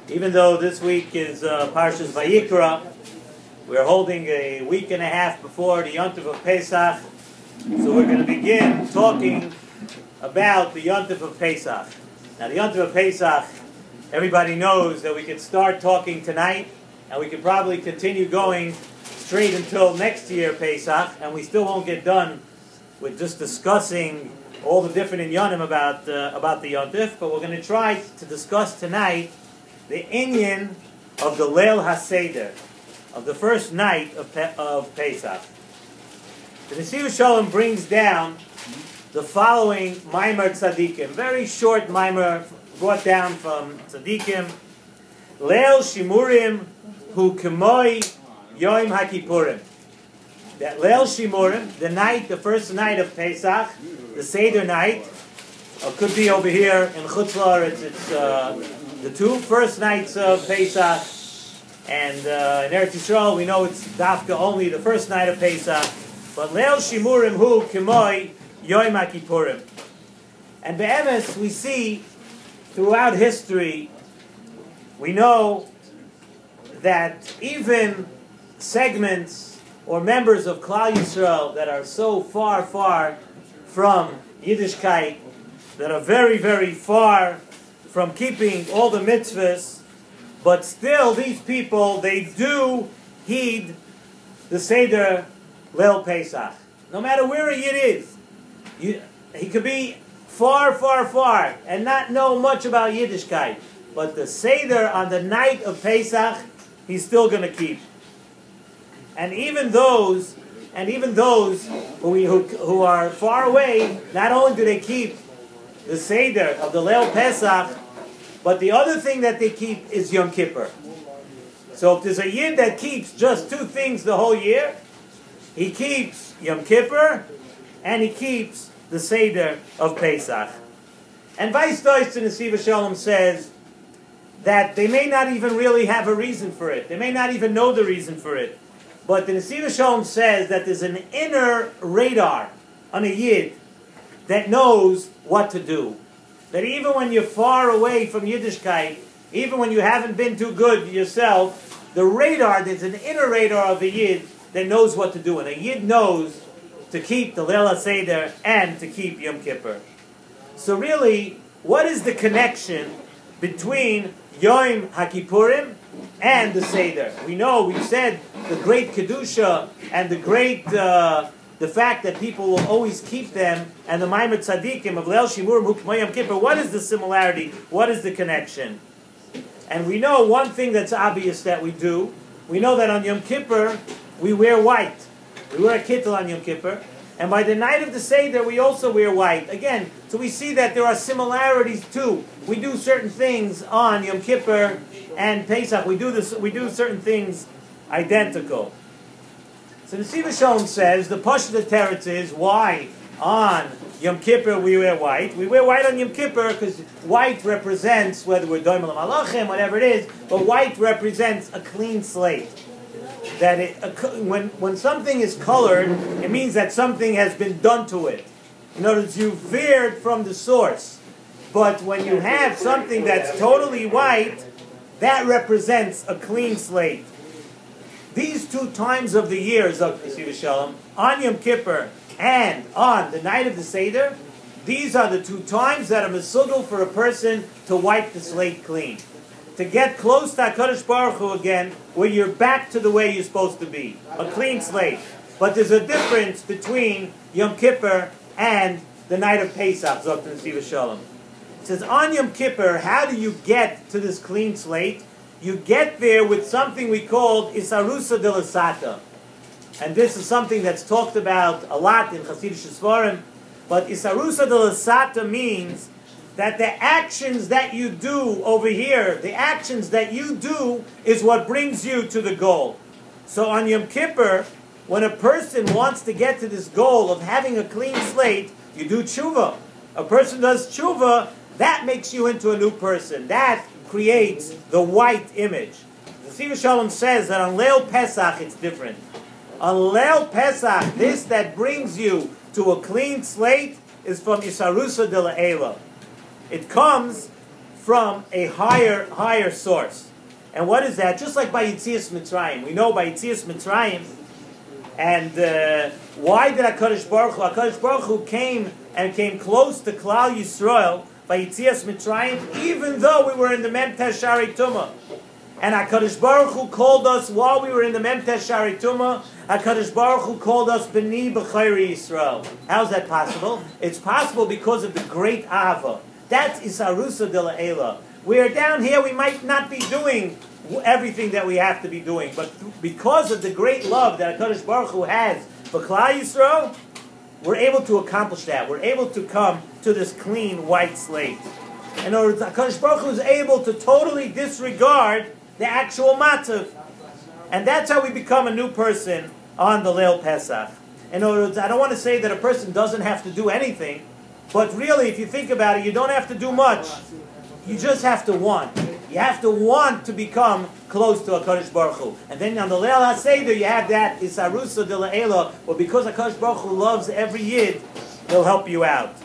Even though this week is Parshas Vayikra, we're holding a week and a half before the Yontif of Pesach, so we're going to begin talking about the Yontif of Pesach. Now, the Yontif of Pesach, everybody knows that we can start talking tonight, and we can probably continue going straight until next year Pesach, and we still won't get done with just discussing all the different inyanim about the Yontif, but we're going to try to discuss tonight the inyan of the Leil HaSeder, of the first night of Pesach. The Nesivos Shalom brings down the following Maimer Tzadikim, very short Maimer brought down from Tzadikim. Leil Shimurim hu kemoi Yom HaKippurim. That Leil Shimurim, the night, the first night of Pesach, the Seder night, could be over here in Chutz La'aretz, it's the two first nights of Pesach, and in Eretz Yisrael we know it's Dafka only the first night of Pesach, but Leil Shimurim hu kemoi Yom HaKippurim. And be'emes, we see throughout history, we know that even segments or members of Klal Yisrael that are so far, far from Yiddishkeit, that are very, very far from keeping all the mitzvahs, but still these people, they do heed the Seder Leil Pesach. No matter where a Yid is, he could be far, far, far and not know much about Yiddishkeit, but the Seder on the night of Pesach, he's still going to keep. And even those who are far away, not only do they keep the Seder of the Leil Pesach, but the other thing that they keep is Yom Kippur. So if there's a Yid that keeps just two things the whole year, he keeps Yom Kippur and he keeps the Seder of Pesach. And Vice Doist in Nesivos Shalom says that they may not even really have a reason for it. They may not even know the reason for it. But the Nesivos Shalom says that there's an inner radar on a Yid that knows what to do. That even when you're far away from Yiddishkeit, even when you haven't been too good yourself, there's an inner radar of a Yid that knows what to do. And a Yid knows to keep the Leil HaSeder and to keep Yom Kippur. So really, what is the connection between Yom HaKippurim and the Seder? We've said the great Kedusha and the great, the fact that people will always keep them, and the Maimer Tzadikim of Leil Shimurim hu kemoi Yom Kippur. What is the similarity? What is the connection? And we know one thing that's obvious that we do. We know that on Yom Kippur, we wear white. We wear a kittel on Yom Kippur. And by the night of the Seder, we also wear white. Again, so we see that there are similarities too. We do certain things on Yom Kippur and Pesach. We do certain things identical. So the Nesivos Shalom says, the Pashut Teretz is why on Yom Kippur we wear white. We wear white on Yom Kippur because white represents, whether we're Doim Malachim, whatever it is, but white represents a clean slate. That when something is colored, it means that something has been done to it. In other words, you veered from the source. But when you have something that's totally white, that represents a clean slate. These two times of the year, Zok Nesivos Shalom, on Yom Kippur and on the night of the Seder, these are the two times that are mesugel for a person to wipe the slate clean. To get close to HaKadosh Baruch Hu again, where you're back to the way you're supposed to be. A clean slate. But there's a difference between Yom Kippur and the night of Pesach, Zok Nesivos Shalom. It says, on Yom Kippur, how do you get to this clean slate? You get there with something we call Isarusa de Lasata. And this is something that's talked about a lot in Hasidic Sfarim. But Isarusa de Lasata means that the actions that you do over here, the actions that you do is what brings you to the goal. So on Yom Kippur, when a person wants to get to this goal of having a clean slate, you do tshuva. A person does tshuva, that makes you into a new person. That creates the white image. The Nesivos Shalom says that on Leil Pesach it's different. On Leil Pesach, this that brings you to a clean slate is from Isarusa de La'ela. It comes from a higher source. And what is that? Just like by Yitzias Mitzrayim. We know by Yitzias Mitzrayim, and why did HaKadosh Baruch Hu came close to Klal Yisrael by Yitzias Mitzrayim, even though we were in the Memtesh Shari Tumah. And HaKadosh Baruch Hu called us, while we were in the Memtesh Shari Tumah, HaKadosh Baruch Hu called us B'ni B'chayri Yisrael. How's that possible? It's possible because of the great Ahava. That's Isarusa de La'ela. We are down here, we might not be doing everything that we have to be doing, but because of the great love that HaKadosh Baruch Hu has for Klal Yisrael, we're able to accomplish that. We're able to come to this clean white slate. In other words, HaKadosh Baruch Hu is able to totally disregard the actual matzav. And that's how we become a new person on the Leil Pesach. In other words, I don't want to say that a person doesn't have to do anything, but really, if you think about it, you don't have to do much. You just have to want. You have to want to become close to HaKadosh Baruch Hu. And then on the Leil HaSeder, you have that Isarusa de La'ela, where because HaKadosh Baruch Hu loves every Yid, He'll help you out.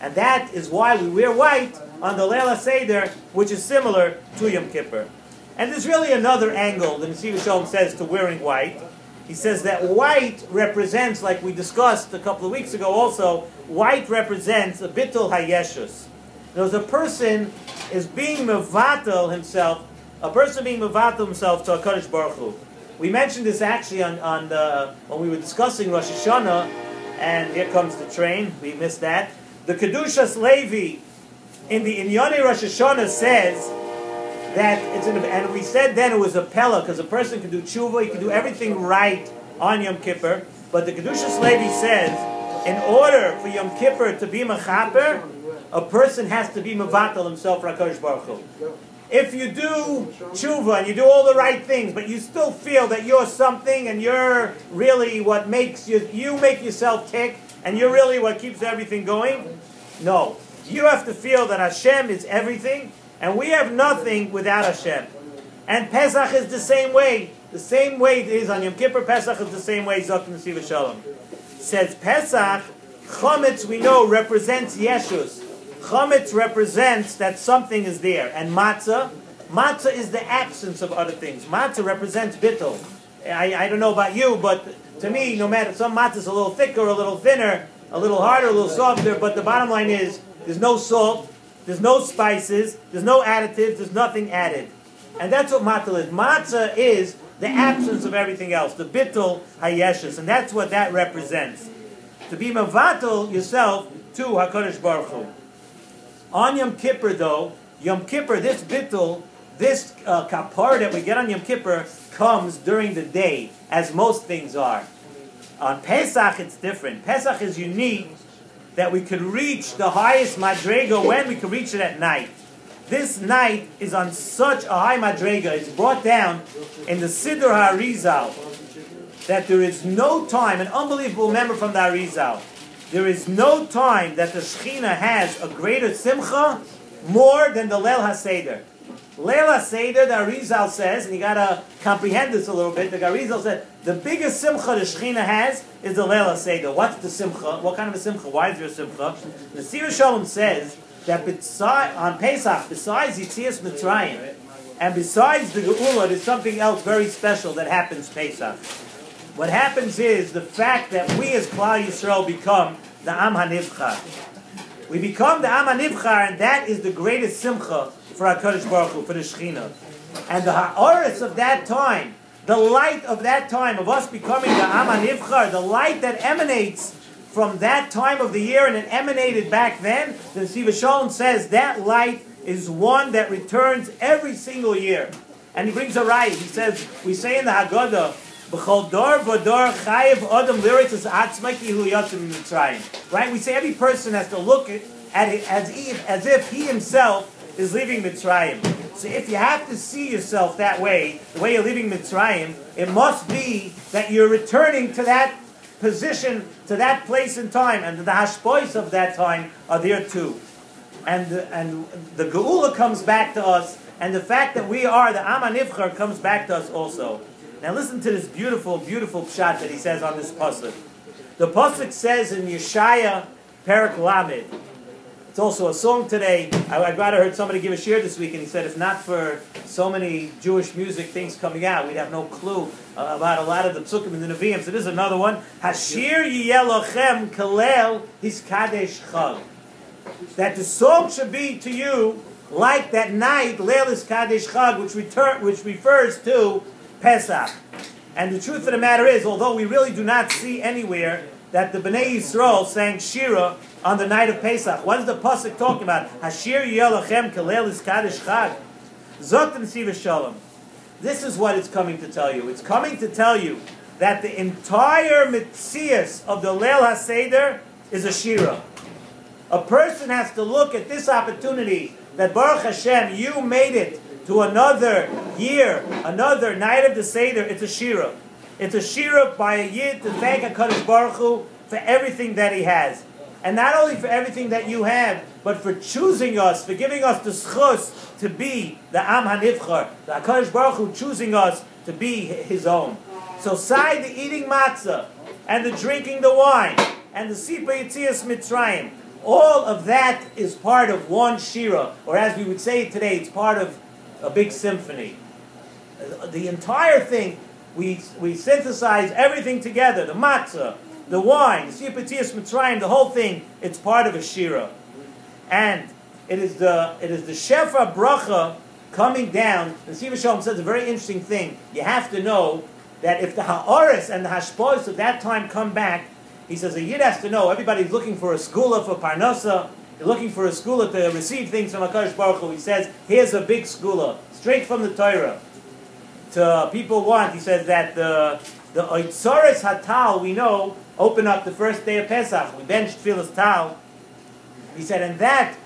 And that is why we wear white on the Leil HaSeder, which is similar to Yom Kippur. And there's really another angle that Nesivos Shalom says to wearing white. He says that white represents, like we discussed a couple of weeks ago also, white represents a bittul hayeshus. There's a person is being mevatel himself, a person being mevatel himself to HaKadosh Baruch Hu. We mentioned this actually when we were discussing Rosh Hashanah, and here comes the train, we missed that. The Kedushas Levi in the Inyane Rosh Hashanah says that and we said then it was a pella, because a person can do tshuva, he can do everything right on Yom Kippur, but the Kedushas Levi says, in order for Yom Kippur to be mechaper, a person has to be mevatel himself for HaKadosh Baruch Hu. If you do tshuva and you do all the right things, but you still feel that you're something and you're really what makes you make yourself tick, and you're really what keeps everything going, no. You have to feel that Hashem is everything, and we have nothing without Hashem. And Pesach is the same way. The same way it is on Yom Kippur, Pesach is the same way Zok Nesivos Shalom. Says Pesach, Chometz we know represents Yeshus. Chometz represents that something is there. And matzah is the absence of other things. Matzah represents bittul. I don't know about you, but to me, no matter, some matzah is a little thicker, a little thinner, a little harder, a little softer, but the bottom line is, there's no salt, there's no spices, there's no additives, there's nothing added. And that's what matzah is. Matzah is the absence of everything else, the bittul hayeshus, and that's what that represents. To be mevatel yourself to HaKadosh Baruch Hu. On Yom Kippur though, Yom Kippur, this bittul, this kapar that we get on Yom Kippur comes during the day, as most things are. On Pesach it's different. Pesach is unique that we could reach the highest madrega when we could reach it at night. This night is on such a high madrega, it's brought down in the Siddur HaArizal, that there is no time, an unbelievable member from the Arizal, there is no time that the Shekhinah has a greater simcha more than the Leil HaSeder. Leil HaSeder, the Arizal says, and you got to comprehend this a little bit, the Arizal said, the biggest simcha the Shekhinah has is the Leil HaSeder. What's the simcha? What kind of a simcha? Why is there a simcha? The Nesivos Shalom says that on Pesach, besides Yitzias Mitzrayim, and besides the Geula, there's something else very special that happens Pesach. What happens is the fact that we as Klal Yisrael become the Am HaNivchar. We become the Am HaNivchar, and that is the greatest simcha for HaKadosh Baruch Hu, for the Shekhinah. And the ha'oris of that time, the light of that time, of us becoming the Am HaNivchar, the light that emanates from that time of the year and it emanated back then, the Nesivos Shalom says that light is one that returns every single year. And he brings a raya. He says, we say in the Haggadah, B'chol dor v'dor chayev adam liritzas atzmai ki hu yatzim mitzrayim. Right? We say every person has to look at it as if he himself is leaving Mitzrayim. So if you have to see yourself that way, the way you're leaving Mitzrayim, it must be that you're returning to that position, to that place and time, and the hashpois of that time are there too. And the Geula comes back to us, and the fact that we are the Am HaNivchar comes back to us also. Now listen to this beautiful, beautiful pshat that he says on this pasuk. The pasuk says in Yeshaya Perek Lamed, It's also a song today. I'd rather heard somebody give a shir this week, and he said if not for so many Jewish music things coming out, we'd have no clue about a lot of the psukim and the neviim. So this is another one. Hashir yiyeh lochem kalel his kadesh chag. That the song should be to you like that night, Leil is Kadesh Chag, which refers to Pesach. And the truth of the matter is, although we really do not see anywhere that the Bnei Yisrael sang Shira on the night of Pesach. What is the pasuk talking about? Hashir yelachem kalel is Kadesh Chag. Zot Nesivos Shalom. This is what it's coming to tell you. It's coming to tell you that the entire mitzias of the Leil HaSeder is a Shira. A person has to look at this opportunity that Baruch Hashem, you made it to another year, another night of the Seder. It's a Shira. It's a Shira by a Yid to thank HaKadosh Baruch Hu for everything that He has. And not only for everything that you have, but for choosing us, for giving us the schus to be the Am HaNivchar, the HaKadosh Baruch Hu choosing us to be His own. So side the eating matzah, and the drinking the wine, and the Sipa Yitzias Mitzrayim, all of that is part of one Shira, or as we would say today, it's part of a big symphony. The entire thing, we synthesize everything together, the matzah, the wine, the Sipa Yitzias Mitzrayim, the whole thing, it's part of a Shira. And it is the Shefa Bracha coming down. And Nesivos Shalom says a very interesting thing. You have to know that if the Ha'aris and the Hashpos of that time come back, he says a Yid has to know, everybody's looking for a skula for Parnasa, they're looking for a skula to receive things from HaKadosh Baruch Hu. He says, here's a big skula, straight from the Torah. People want, he says that the Oitzoris HaTal, we know, open up the first day of Pesach. We bench Tfilas Tal. He said, and that,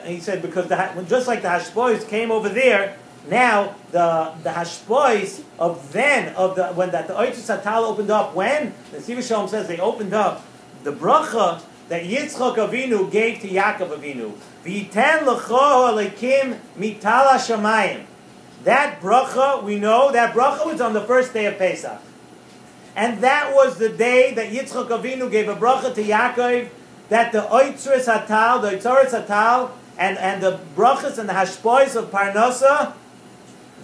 he said, because just like the Hashbois came over there, now the Hashbois of then, when the Oitzoris HaTal opened up, when? The Nesivos Shalom says they opened up the bracha that Yitzchak Avinu gave to Yaakov Avinu. V'yiten l'cho alekim mitala shamayim. That bracha, we know, that bracha was on the first day of Pesach. And that was the day that Yitzchak Avinu gave a bracha to Yaakov, that the Oitzoris HaTal, and the brachas and the hashpois of Parnasa,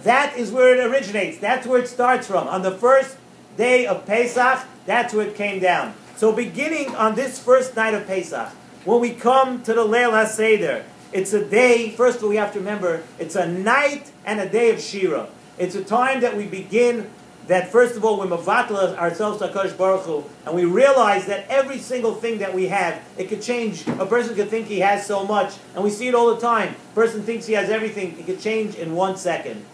that is where it originates. That's where it starts from. On the first day of Pesach, that's where it came down. So beginning on this first night of Pesach, when we come to the Leil HaSeder, it's a day, first of all we have to remember, it's a night and a day of Shira. It's a time that we begin, that first of all we mevatla ourselves to HaKadosh Baruch Hu, and we realize that every single thing that we have, it could change. A person could think he has so much, and we see it all the time. A person thinks he has everything, it could change in 1 second.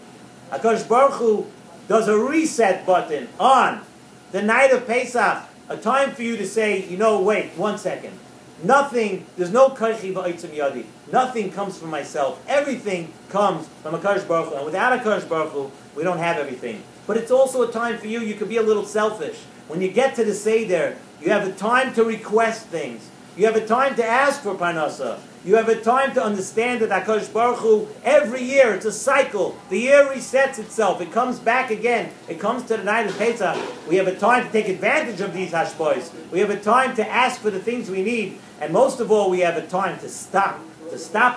HaKadosh Baruch Hu does a reset button on the night of Pesach, a time for you to say, you know, wait, 1 second. Nothing, there's no kaichi v'oitzim yadi. Nothing comes from myself. Everything comes from HaKadosh Baruch Hu. And without HaKadosh Baruch Hu, we don't have everything. But it's also a time for you, you could be a little selfish. When you get to the Seder, you have a time to request things. You have a time to ask for Parnasa. You have a time to understand that HaKadosh Baruch Hu, every year, it's a cycle. The year resets itself. It comes back again. It comes to the night of Pesach. We have a time to take advantage of these hashbois. We have a time to ask for the things we need. And most of all, we have a time to stop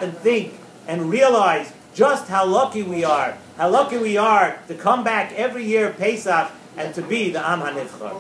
and think and realize just how lucky we are. How lucky we are to come back every year Pesach and to be the Am HaNivchar.